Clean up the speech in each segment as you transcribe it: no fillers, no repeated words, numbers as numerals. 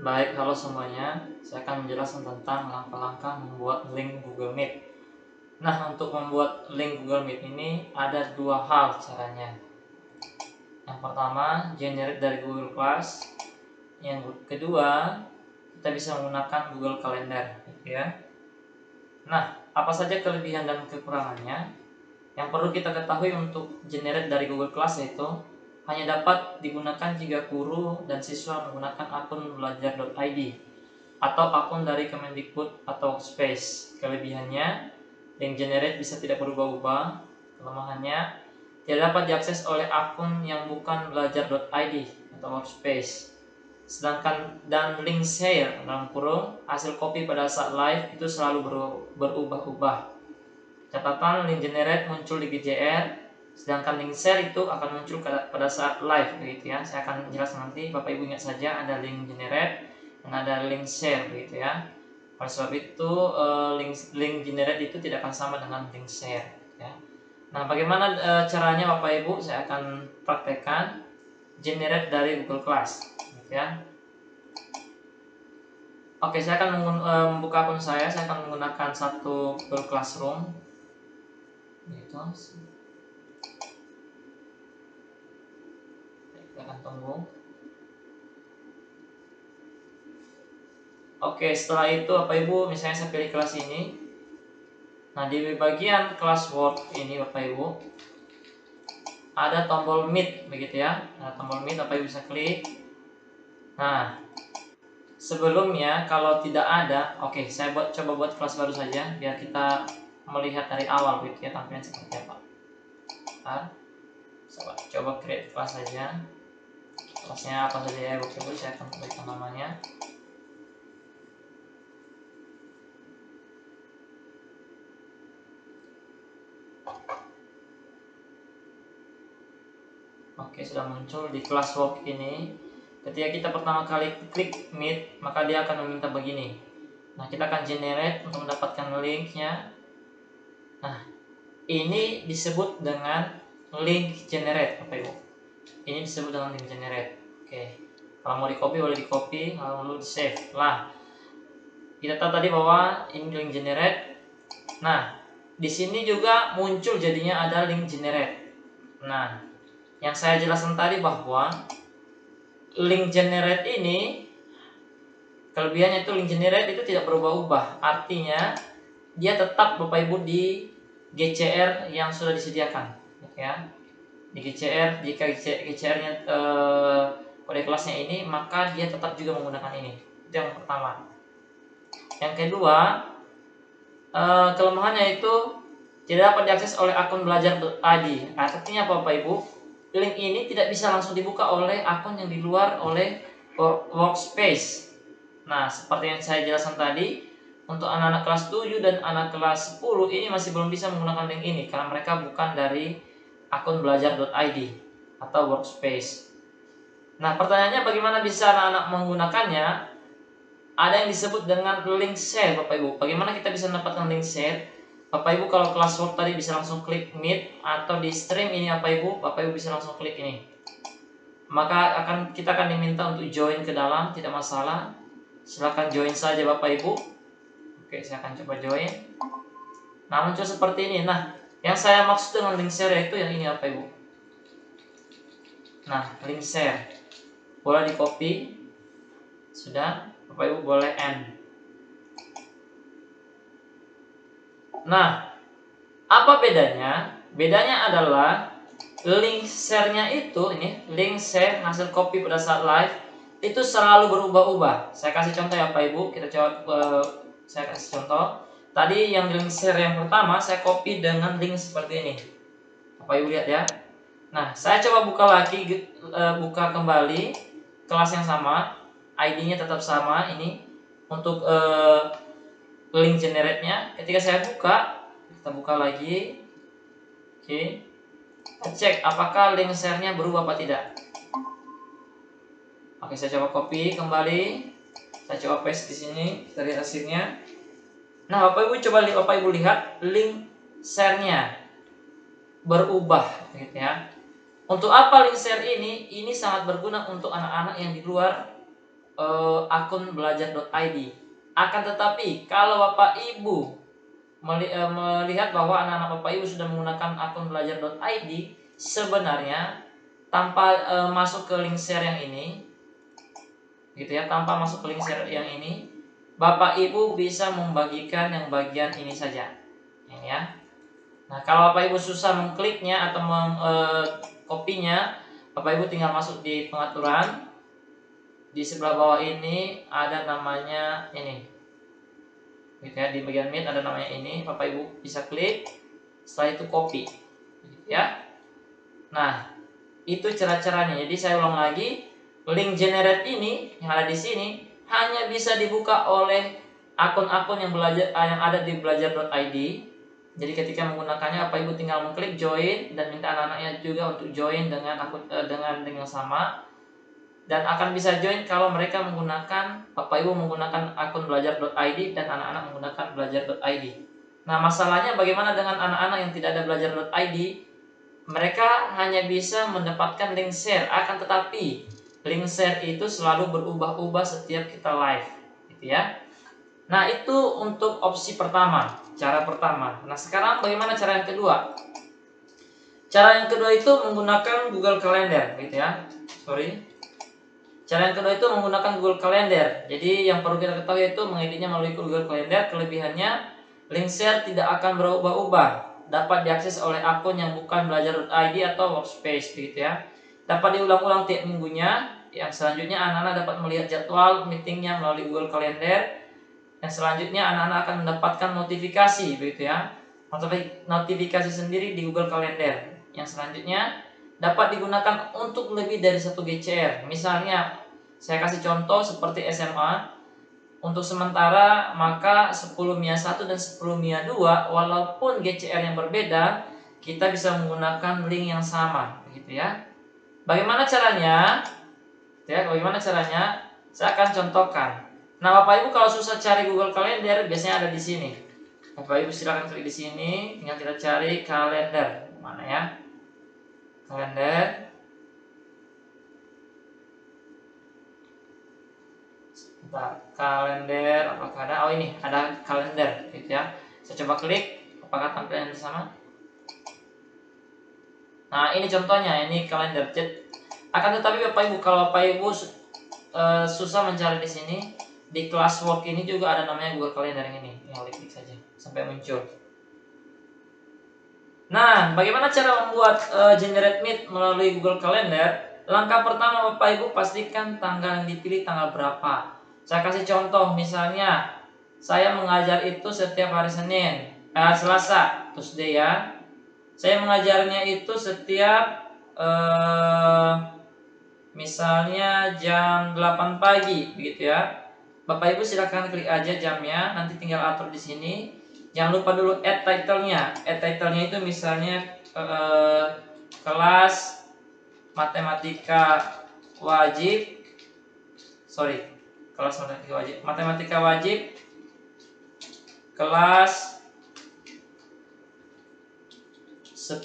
Baik, halo semuanya. Saya akan menjelaskan tentang langkah-langkah membuat link Google Meet. Nah, untuk membuat link Google Meet ini ada dua hal caranya. Yang pertama, generate dari Google Class. Yang kedua, kita bisa menggunakan Google Calendar, gitu ya. Nah, apa saja kelebihan dan kekurangannya? Yang perlu kita ketahui untuk generate dari Google Class yaitu hanya dapat digunakan jika guru dan siswa menggunakan akun belajar.id atau akun dari Kemendikbud atau Workspace. Kelebihannya, link generate bisa tidak berubah-ubah. Kelemahannya, tidak dapat diakses oleh akun yang bukan belajar.id atau Workspace. Sedangkan dan link share dalam kurung hasil copy pada saat live itu selalu berubah-ubah. Catatan, link generate muncul di GJR, sedangkan link share itu akan muncul pada saat live, begitu ya. Saya akan jelaskan nanti. Bapak Ibu ingat saja ada link generate dan ada link share, begitu ya. Oleh sebab itu link generate itu tidak akan sama dengan link share, ya. Nah, bagaimana caranya Bapak Ibu? Saya akan praktekkan generate dari Google Class, gitu ya. Oke, saya akan membuka akun saya akan menggunakan satu Google Classroom, gitu. Kita akan tunggu. Oke, setelah itu Bapak Ibu, misalnya saya pilih kelas ini. Nah, di bagian classwork ini Bapak Ibu ada tombol meet, begitu ya. Nah, tombol meet Bapak Ibu bisa klik. Nah, sebelumnya kalau tidak ada, oke, saya coba buat kelas baru saja biar kita melihat dari awal, begitu ya, tampilan seperti apa. Nah, coba create kelas saja. Kelasnya apa saja ya Bapak Ibu, saya akan berikan namanya. Oke, sudah muncul di classwork ini. Ketika kita pertama kali klik meet, maka dia akan meminta begini. Nah, kita akan generate untuk mendapatkan linknya. Nah, ini disebut dengan link generate, Bapak Ibu. Ini disebut dengan link generate. Oke, kalau mau di copy boleh di copy, lalu di save. Lah, kita tahu tadi bahwa ini link generate. Nah, di sini juga muncul jadinya ada link generate. Nah, yang saya jelaskan tadi bahwa link generate ini kelebihannya itu link generate itu tidak berubah-ubah. Artinya dia tetap Bapak Ibu di GCR yang sudah disediakan, ya. Di GCR, jika GCR-nya kode kelasnya ini, maka dia tetap juga menggunakan ini. Itu yang pertama. Yang kedua, kelemahannya itu tidak dapat diakses oleh akun belajar.id. Artinya apa Bapak Ibu? Link ini tidak bisa langsung dibuka oleh akun yang di luar oleh Workspace. Nah, seperti yang saya jelaskan tadi, untuk anak-anak kelas 7 dan anak kelas 10 ini masih belum bisa menggunakan link ini karena mereka bukan dari akun belajar.id atau Workspace. Nah, pertanyaannya bagaimana bisa anak-anak menggunakannya? Ada yang disebut dengan link share, Bapak Ibu. Bagaimana kita bisa mendapatkan link share? Bapak Ibu kalau classwork tadi bisa langsung klik meet, atau di stream ini Bapak Ibu bisa langsung klik ini. Maka kita akan diminta untuk join ke dalam, tidak masalah. Silahkan join saja Bapak Ibu. Oke, saya akan coba join. Nah, muncul seperti ini. Nah, yang saya maksud dengan link share itu yang ini Bapak Ibu. Nah, link share boleh di copy. Sudah, Bapak Ibu boleh end. Nah, apa bedanya? Bedanya adalah link share-nya itu, ini link share hasil copy pada saat live itu selalu berubah-ubah. Saya kasih contoh ya Bapak Ibu, kita coba saya kasih contoh. Tadi yang link share yang pertama saya copy dengan link seperti ini. Bapak Ibu lihat ya. Nah, saya coba buka lagi, buka kembali kelas yang sama, ID-nya tetap sama ini untuk link generate-nya. Ketika saya buka, kita buka lagi. Oke. Kita cek apakah link share-nya berubah apa tidak. Oke, saya coba copy kembali. Saya coba paste di sini, kita lihat hasilnya. Nah, Bapak Ibu lihat link share-nya berubah, gitu ya. Untuk apa link share ini? Ini sangat berguna untuk anak-anak yang di luar akun belajar.id. Akan tetapi kalau Bapak Ibu melihat bahwa anak-anak Bapak Ibu sudah menggunakan akun belajar.id, sebenarnya tanpa masuk ke link share yang ini, gitu ya, tanpa masuk ke link share yang ini, Bapak Ibu bisa membagikan yang bagian ini saja, ini ya. Nah, kalau Bapak Ibu susah mengkliknya atau kopinya, Bapak Ibu tinggal masuk di pengaturan. Di sebelah bawah ini ada namanya ini, gitu ya, di bagian Meet ada namanya ini, Bapak Ibu bisa klik, setelah itu copy, gitu ya. Nah, itu cara-caranya. Jadi saya ulang lagi, link generate ini yang ada di sini hanya bisa dibuka oleh akun-akun yang ada di belajar.id. Jadi ketika menggunakannya, Bapak Ibu tinggal mengklik join dan minta anak-anaknya juga untuk join dengan akun dengan link yang sama. Dan akan bisa join kalau mereka menggunakan, Bapak Ibu menggunakan akun belajar.id dan anak-anak menggunakan belajar.id. Nah, masalahnya bagaimana dengan anak-anak yang tidak ada belajar.id? Mereka hanya bisa mendapatkan link share, akan tetapi link share itu selalu berubah-ubah setiap kita live, gitu ya. Nah, itu untuk opsi pertama, cara pertama. Nah, sekarang bagaimana cara yang kedua? Cara yang kedua itu menggunakan Google Calendar, gitu ya. Cara yang kedua itu menggunakan Google Calendar. Jadi yang perlu kita ketahui itu mengeditnya melalui Google Calendar. Kelebihannya, link share tidak akan berubah-ubah. Dapat diakses oleh akun yang bukan belajar.id atau workspace, begitu ya. Dapat diulang-ulang tiap minggunya. Yang selanjutnya anak-anak dapat melihat jadwal meetingnya melalui Google Calendar. Yang selanjutnya anak-anak akan mendapatkan notifikasi, begitu ya. Notifikasi sendiri di Google Calendar. Yang selanjutnya dapat digunakan untuk lebih dari satu GCR. Misalnya, saya kasih contoh seperti SMA. Untuk sementara, maka 10 MIA 1 dan 10 MIA 2, walaupun GCR yang berbeda, kita bisa menggunakan link yang sama, begitu ya. Bagaimana caranya? Bagaimana caranya? Saya akan contohkan. Nah, Bapak Ibu kalau susah cari Google Calendar, biasanya ada di sini. Bapak Ibu silakan klik di sini, tinggal kita cari kalender. Mana ya? Kalender. Bentar, kalender apakah ada? Oh, ini ada kalender, gitu ya. Saya coba klik, apakah tampilan sama? Nah, ini contohnya, ini kalender chat. Akan tetapi Bapak Ibu, kalau Bapak Ibu susah mencari di sini, di Classwork ini juga ada namanya Google Calendar yang ini. Tinggal klik saja sampai muncul. Nah, bagaimana cara membuat generate meet melalui Google Calendar? Langkah pertama, Bapak Ibu pastikan tanggal yang dipilih tanggal berapa. Saya kasih contoh, misalnya saya mengajar itu setiap hari Senin, Selasa, Tuesday ya. Saya mengajarnya itu setiap misalnya jam 8 pagi, begitu ya. Bapak Ibu silakan klik aja jamnya, nanti tinggal atur di sini. Jangan lupa dulu add title-nya. Add title-nya itu misalnya kelas matematika wajib. Kelas matematika wajib kelas 10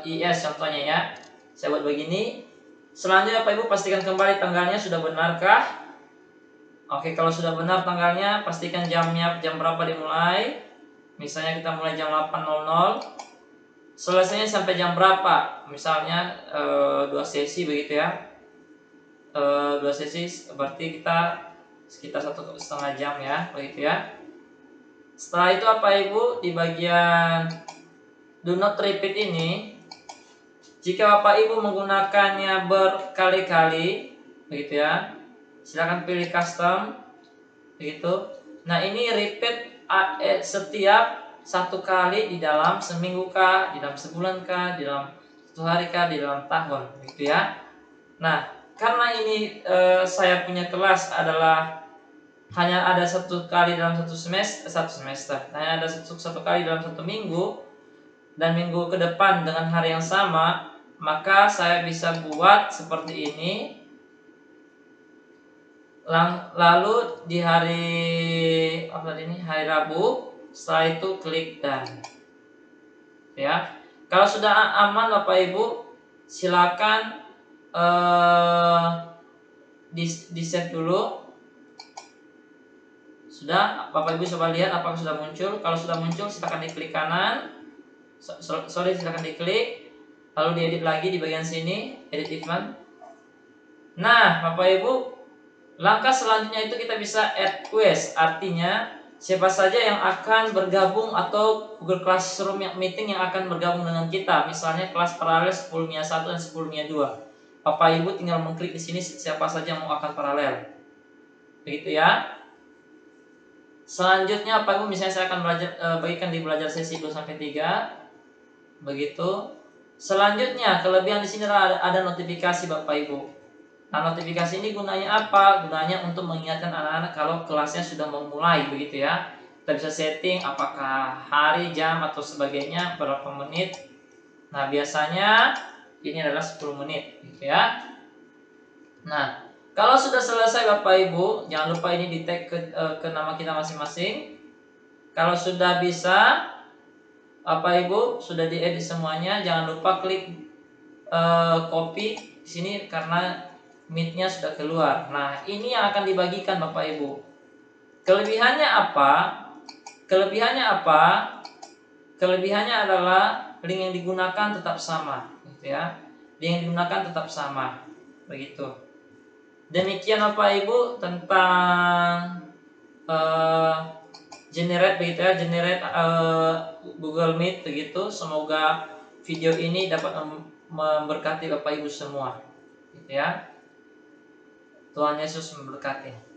IS contohnya ya. Saya buat begini. Selanjutnya Bapak Ibu pastikan kembali tanggalnya sudah benarkah. Oke, kalau sudah benar tanggalnya, pastikan jamnya, jam berapa dimulai. Misalnya kita mulai jam 8.00, selesainya sampai jam berapa. Misalnya 2 sesi begitu ya. 2 sesi berarti kita sekitar 1,5 jam ya, begitu ya. Setelah itu Bapak Ibu di bagian do not repeat ini, jika Bapak Ibu menggunakannya berkali-kali, begitu ya, silakan pilih custom, begitu. Nah, ini repeat setiap 1 kali di dalam seminggu kah, di dalam sebulan kah, di dalam 1 hari kah, di dalam tahun, begitu ya. Nah, karena ini saya punya kelas adalah hanya ada 1 kali dalam satu semester, hanya ada 1 kali dalam 1 minggu, dan minggu ke depan dengan hari yang sama, maka saya bisa buat seperti ini. Lalu di hari hari Rabu, setelah itu klik dan ya. Kalau sudah aman Bapak Ibu, silakan di save dulu. Sudah, Bapak Ibu coba lihat apakah sudah muncul. Kalau sudah muncul, silakan diklik kanan. Silakan diklik. Lalu diedit lagi di bagian sini, edit event. Nah, Bapak Ibu, langkah selanjutnya itu kita bisa add quest. Artinya siapa saja yang akan bergabung atau Google Classroom meeting yang akan bergabung dengan kita. Misalnya kelas paralel 10 MIA 1 dan 10 MIA 2. Bapak Ibu tinggal mengklik di sini siapa saja yang mau akan paralel. Begitu ya. Selanjutnya Bapak Ibu, misalnya saya akan bagikan di belajar sesi 2 sampai 3. Begitu. Selanjutnya kelebihan di sini ada notifikasi Bapak Ibu. Nah, notifikasi ini gunanya apa? Gunanya untuk mengingatkan anak-anak kalau kelasnya sudah memulai, begitu ya. Kita bisa setting apakah hari, jam atau sebagainya, berapa menit. Nah, biasanya ini adalah 10 menit, gitu ya. Nah, kalau sudah selesai Bapak Ibu, jangan lupa ini di tag ke nama kita masing-masing. Kalau sudah bisa, Bapak Ibu sudah diedit semuanya, jangan lupa klik copy di sini karena meet-nya sudah keluar. Nah, ini yang akan dibagikan Bapak Ibu. Kelebihannya apa? Kelebihannya adalah link yang digunakan tetap sama, gitu ya. Link yang digunakan tetap sama, begitu. Demikian Bapak Ibu tentang generate, begitu ya, generate Google Meet, begitu. Semoga video ini dapat memberkati Bapak Ibu semua, gitu ya. Tuhan Yesus memberkati.